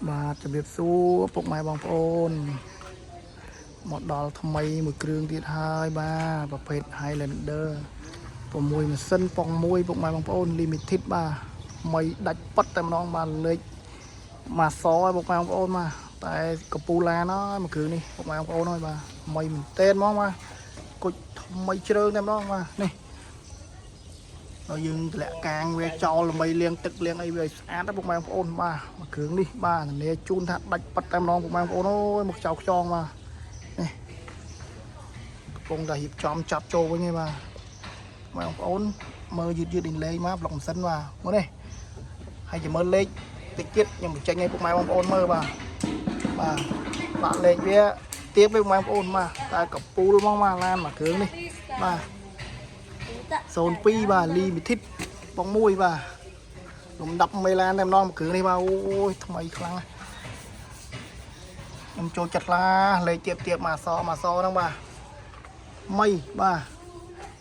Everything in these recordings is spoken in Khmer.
បាទជំរាបសួរពុកម៉ែបងប្អូនមកដល់ថ្មីមួយគ្រឿងទៀតហើយបាទប្រភេទ Highlander 6ម៉ាស៊ីនប៉ុង1ពុកម៉ែបងប្អូន limited បាទមិនដាច់ប៉ាត់តែម្ដងបាទលេខមកសឲ្យពុកម៉ែបងប្អូនបាទតែកពូឡានហើយមួយគ្រឿងនេះពុកម៉ែបងប្អូនហើយបាទមិនមែនទេហ្មងបាទគុជថ្មីជ្រើងតែម្ដងបាទនេះហើយយើងតម្លាក់កាងវាចោលដើម្បីលាងទឹកលាងអីវាឲ្យស្អាតណាពុកម៉ែបងប្អូនបាទមួយគ្រឿងនេះបាទនាជូនថាដាច់ប៉ាត់តែម្ដងពុកម៉ែបងប្អូនអូយមកចោលខ្យងបាទនេះកំពុងតែរៀបចំចាប់ចូលវិញឯងបាទបងប្អូនមើលយឺតលេងមកប្លុកម៉ាស៊ីនបាទមើលនេះហើយចាំមើលលេខតិចទៀតខ្ញុំបញ្ចេញឲ្យពុកម៉ែបងប្អូនមើលបាទដាក់លេខវាទៀបឲ្យពុកម៉ែបងប្អូនបាទតែកពូលមកបាទឡានមួយគ្រឿងនេះបាទ02បាទ limited បង1បាទលំដាប់មេឡានតែម្ដងមួយគ្រឿងនេះបាទអូយថ្មីខ្លាំងណាស់ខ្ញុំចូលចិត្តឡាលេខទៀបមកសហ្នឹងបាទមីបាទ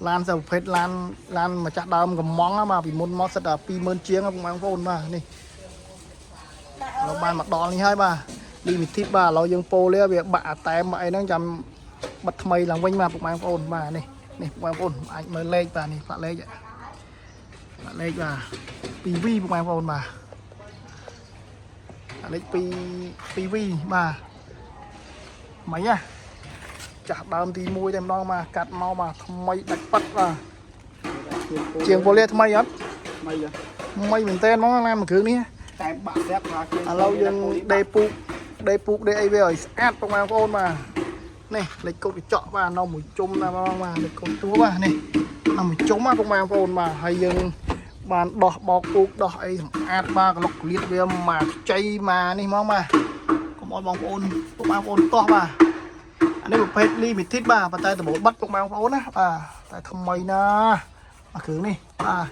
ឡានសប្រភេទឡានម្ចាស់ដើមកំងបាទពីមុនមកសិតតែ 20000 ជាងបងប្អូនបាទនេះเราបានមកដល់នេះហើយបាទ limited បាទឥឡូវយើងពោលវាបាក់អាតែមអីហ្នឹងចាំបិទថ្មីឡើងវិញបាទបងប្អូនបាទនេះបងប្អូនអាចមើលលេខបាទនេះផ្លាកលេខបាទ 2V បងប្អូនបាទលេខ 2V បាទមិនណាចាស់ដើមទី1តែម្ដងបាទកាត់មកបាទថ្មីដាច់ប៉ាត់បាទជាងពូលាថ្មីអត់ថ្មីមែនតើហ្មងណាមួយគ្រឿងនេះតែបាក់ស្រាប់ថាឥឡូវយើងដេពូកដេអីវាឲ្យស្អាតបងប្អូនបាទនេះលេខកូដកញ្ចក់បាទនៅមួយជុំណាបងបាទលេខកូដទួបាទនេះនៅមួយជុំណាបងប្អូនបាទហើយយើងបានដោះបោកពូកដោះអីសម្អាតបាទក្លុកក្លៀតវាមកខ្ចីមកនេះហ្មងបាទកុំឲ្យបងប្អូនតោះបាទអានេះប្រភេទ limited បាទប៉ុន្តែដំបូលបាត់បងប្អូនណាបាទតែថ្មីណាអាគ្រឿងនេះបាទ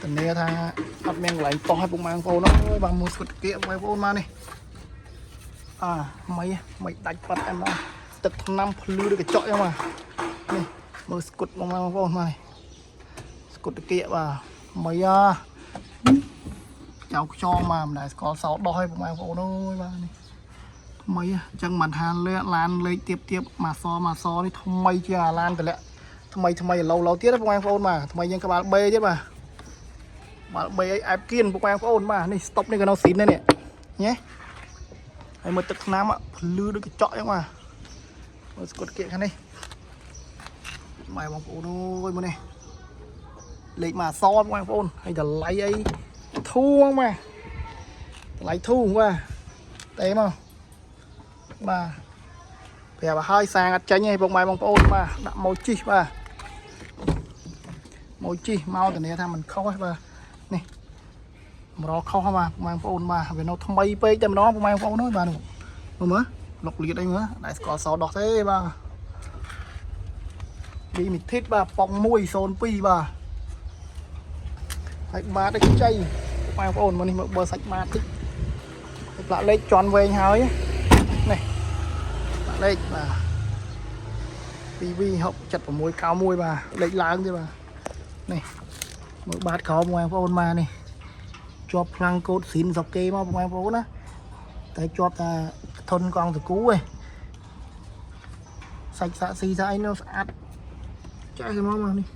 ធានាថាអត់មានកន្លែងតោះឲ្យបងប្អូនអូបាទមួយស្គុតគៀកបងប្អូនមកនេះមិនដាច់ប៉ាត់តែម្ដងទឹកថ្នាំភ្លឺដូចកញ្ចក់អញ្ចឹងបាទនេះមើលស្គុតបងប្អូនមកនេះស្គុតគៀកបាទមិនចៅខ្យងមកមិនដែលស្គាល់សោដោះឲ្យបងប្អូនអើយបាទនេះថ្មីអញ្ចឹងមិនថាឡានលេខទៀបមកសនេះថ្មីជាងអាឡានតម្លាក់ថ្មីឡូទៀតបងប្អូនបាទថ្មីយើងក្បាលBទៀតបាទក្បាល B ឲ្យអែបគៀនបងប្អូនបាទនេះស្តុបនេះក៏នៅស៊ីនដែរនេះញ៉េហើយមើលទឹកថ្នាំភ្លឺដូចកញ្ចក់អញ្ចឹងបាទមើលស្គុតគៀកខាងនេះម៉ែបងប្អូនអើយមើលនេះលេខមកអសបងប្អូនហើយតម្លៃអីធូរមកតម្លៃធូរបាទតែមកបាទប្រាប់ឲ្យសាងអត់ចាញ់ទេបងប្អូនបាទដាក់ម៉ូជីសបាទម៉ូជីសមកធានាថាมันខុសទេបាទនេះមករកខុសបាទបងប្អូនបាទវានៅថ្មីពេកតែម្ដងបងប្អូនអើយបាទមើលលុកលៀតអីមើលតែស្គាល់សដោះទេបាទ limited បាទប៉ុង102បាទហើយបាទដូចខ្ចីបងប្អូនមកនេះមើលបើសាច់បាទតិចផ្លាកលេខជន់វែងហើយនេះផ្លាកលេខបាទ PV 6791បាទលេខឡើងទេបាទនេះមើលបាទក្រោមបងប្អូនមកនេះជាប់ផ្លាំងកូដស៊ីនស្រុកគេមកបងប្អូនណាតែជាប់តែធនកងតគូឯងសាច់សាក់ស៊ីសាក់អីនោះស្អាតចាស់មកនេះ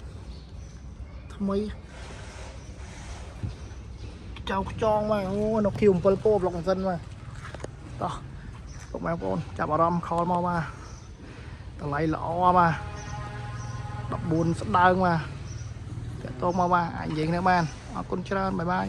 ថ្មីចៅខ្ចងមកអូនៅគី7ពោប្លុកសិនមកតោះពុកបងប្អូនចាប់អារម្មណ៍ខលមកបាទតម្លៃល្អបាទ14ស្ដើងបាទតើតោមកបាទអាចនិយាយគ្នាបានអរគុណច្រើនបាយ